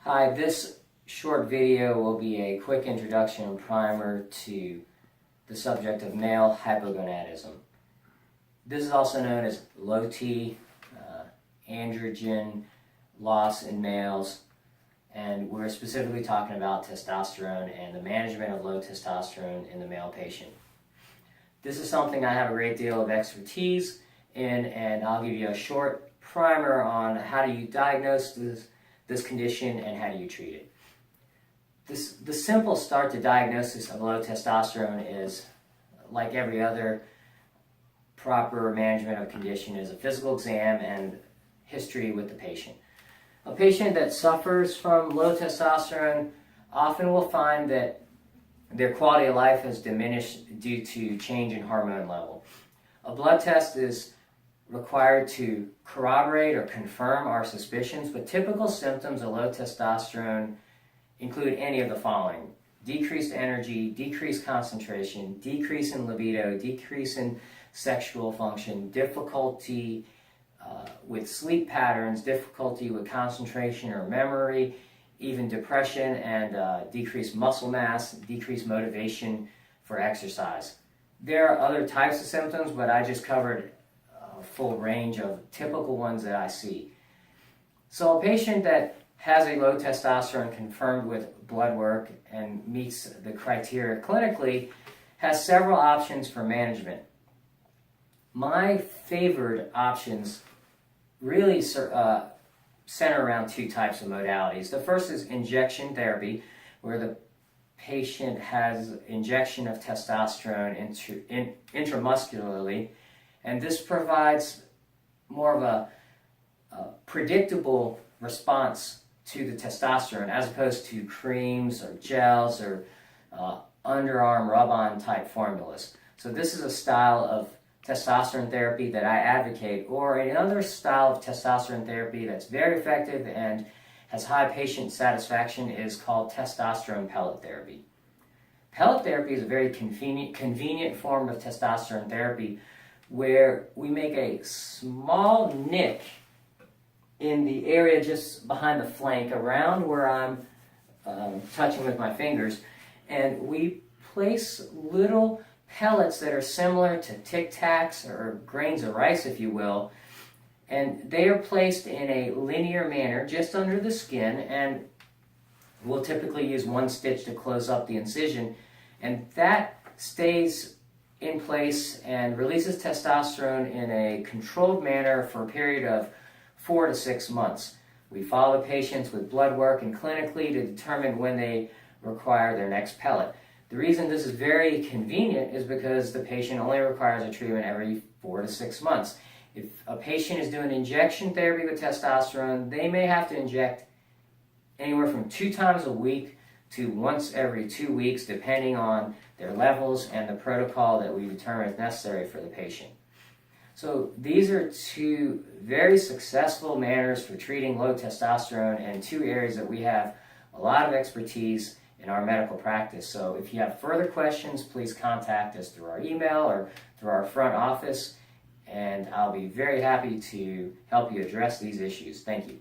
Hi, this short video will be a quick introduction and primer to the subject of male hypogonadism. This is also known as low T, androgen loss in males, and we're specifically talking about testosterone and the management of low testosterone in the male patient. This is something I have a great deal of expertise in, and I'll give you a short primer on how do you diagnose this condition and how do you treat it. The simple start to diagnosis of low testosterone is, like every other proper management of condition, is a physical exam and history with the patient. A patient that suffers from low testosterone often will find that their quality of life has diminished due to change in hormone level. A blood test is required to corroborate or confirm our suspicions, but typical symptoms of low testosterone include any of the following: decreased energy, decreased concentration, decrease in libido, decrease in sexual function, difficulty with sleep patterns, difficulty with concentration or memory, even depression, and decreased muscle mass, decreased motivation for exercise. There are other types of symptoms, but I just covered a full range of typical ones that I see. So a patient that has a low testosterone confirmed with blood work and meets the criteria clinically has several options for management. My favored options really center around two types of modalities. The first is injection therapy, where the patient has injection of testosterone intramuscularly, and this provides more of a predictable response to the testosterone as opposed to creams or gels or underarm rub-on type formulas. So this is a style of testosterone therapy that I advocate, or another style of testosterone therapy that's very effective and has high patient satisfaction is called testosterone pellet therapy. Pellet therapy is a very convenient form of testosterone therapy where we make a small nick in the area just behind the flank around where I'm touching with my fingers, and we place little pellets that are similar to Tic Tacs or grains of rice, if you will, and they are placed in a linear manner just under the skin, and we'll typically use one stitch to close up the incision, and that stays in place and releases testosterone in a controlled manner for a period of 4 to 6 months. We follow the patients with blood work and clinically to determine when they require their next pellet. The reason this is very convenient is because the patient only requires a treatment every 4 to 6 months. If a patient is doing injection therapy with testosterone, they may have to inject anywhere from 2 times a week to once every 2 weeks, depending on their levels and the protocol that we determine is necessary for the patient. So these are two very successful manners for treating low testosterone and two areas that we have a lot of expertise in our medical practice. So if you have further questions, please contact us through our email or through our front office, and I'll be very happy to help you address these issues. Thank you.